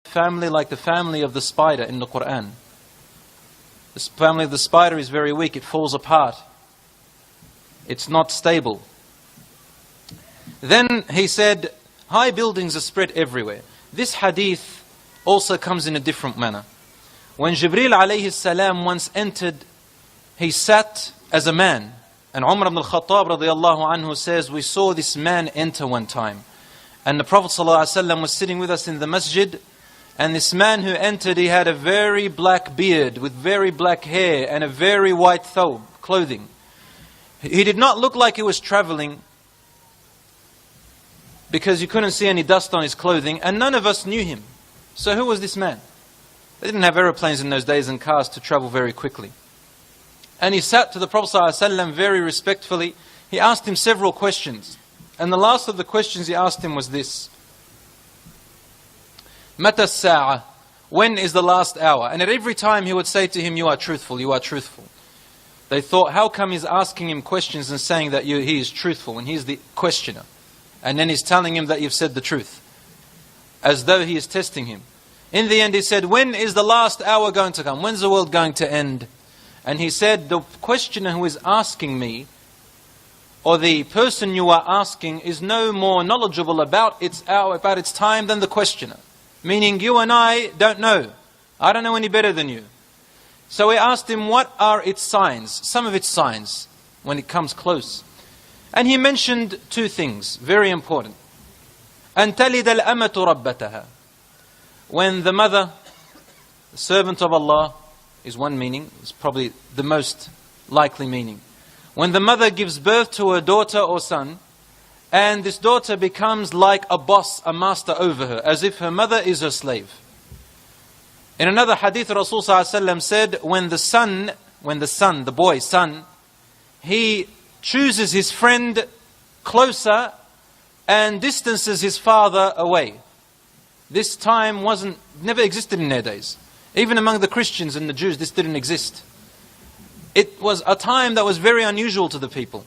family like the family of the spider in the Quran. The family of the spider is very weak, it falls apart. It's not stable. Then he said, high buildings are spread everywhere. This hadith also comes in a different manner. When Jibreel alayhi salam once entered, he sat as a man. And Umar ibn al-Khattab radiyallahu anhu says, we saw this man enter one time. And the Prophet ﷺ was sitting with us in the masjid. And this man who entered, he had a very black beard with very black hair and a very white thawb, clothing. He did not look like he was traveling, because you couldn't see any dust on his clothing, and none of us knew him. So who was this man? They didn't have aeroplanes in those days and cars to travel very quickly. And he sat to the Prophet ﷺ very respectfully. He asked him several questions. And the last of the questions he asked him was this. Mata as-sa'a? When is the last hour? And at every time he would say to him, you are truthful, you are truthful. They thought, how come he's asking him questions and saying that he is truthful when he's the questioner? And then he's telling him that you've said the truth, as though he is testing him. In the end he said, when is the last hour going to come? When's the world going to end? And he said, the questioner who is asking me, or the person you are asking, is no more knowledgeable about its hour, about its time than the questioner. Meaning you and I don't know. I don't know any better than you. So we asked him, what are its signs? Some of its signs, when it comes close. And he mentioned two things, very important. أَن تَلِدَ الْأَمَةُ رَبَّتَهَا. When the mother, the servant of Allah, is one meaning, it's probably the most likely meaning. When the mother gives birth to a daughter or son, and this daughter becomes like a boss, a master over her, as if her mother is her slave. In another hadith, Rasul ﷺ said, when the boy, son, he chooses his friend closer and distances his father away. This time never existed in their days. Even among the Christians and the Jews, this didn't exist. It was a time that was very unusual to the people.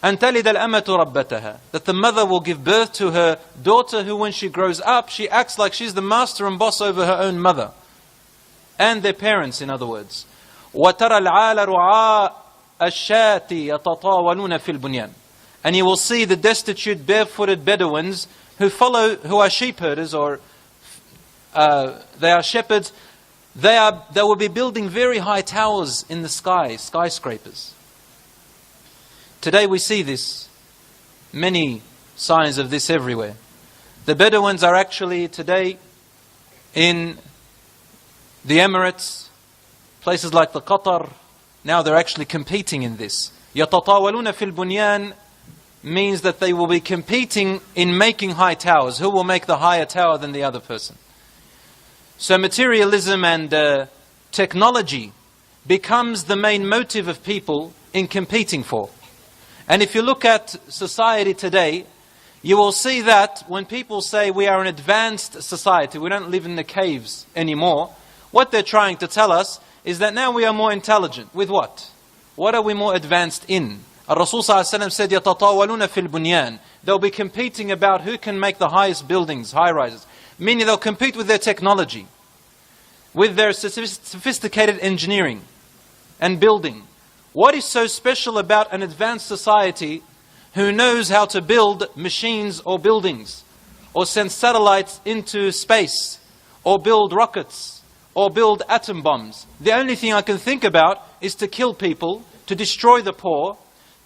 أَن تَلِدَ الْأَمَةُ رَبَّتَهَا. That the mother will give birth to her daughter who, when she grows up, she acts like she's the master and boss over her own mother. And their parents, in other words. وَتَرَى الْعَالَ رُعَاءَ الشَّاةِ يَتَطَاوَلُونَ فِي الْبُنْيَانِ. And you will see the destitute, barefooted Bedouins who are sheep herders, or they are shepherds. They will be building very high towers in the sky, skyscrapers. Today we see this, many signs of this everywhere. The Bedouins are actually today in the Emirates, places like the Qatar. Now they're actually competing in this. يَتَطَاوَلُونَ فِي الْبُنْيَانِ means that they will be competing in making high towers. Who will make the higher tower than the other person? So materialism and technology becomes the main motive of people in competing for. And if you look at society today, you will see that when people say we are an advanced society, we don't live in the caves anymore, what they're trying to tell us is that now we are more intelligent. With what? What are we more advanced in? Rasul ﷺ said, يَتَطَاوَلُونَ فِي الْبُنْيَانِ. They'll be competing about who can make the highest buildings, high rises. Meaning they'll compete with their technology, with their sophisticated engineering and building. What is so special about an advanced society who knows how to build machines or buildings, or send satellites into space, or build rockets, or build atom bombs? The only thing I can think about is to kill people, to destroy the poor,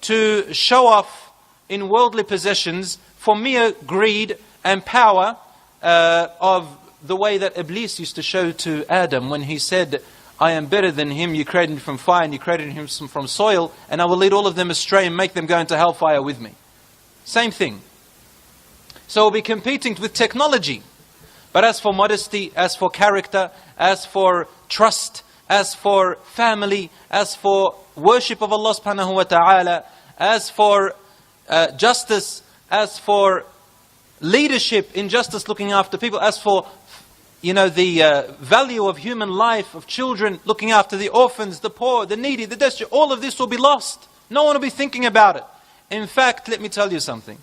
to show off in worldly possessions for mere greed and power, of the way that Iblis used to show to Adam when he said, I am better than him, you created him from fire and you created him from soil, and I will lead all of them astray and make them go into hellfire with me. Same thing. So we'll be competing with technology. But as for modesty, as for character, as for trust, as for family, as for worship of Allah subhanahu wa ta'ala, as for justice, as for leadership in justice, looking after people, as for the value of human life, of children, looking after the orphans, the poor, the needy, the destitute, all of this will be lost. No one will be thinking about it. In fact, let me tell you something.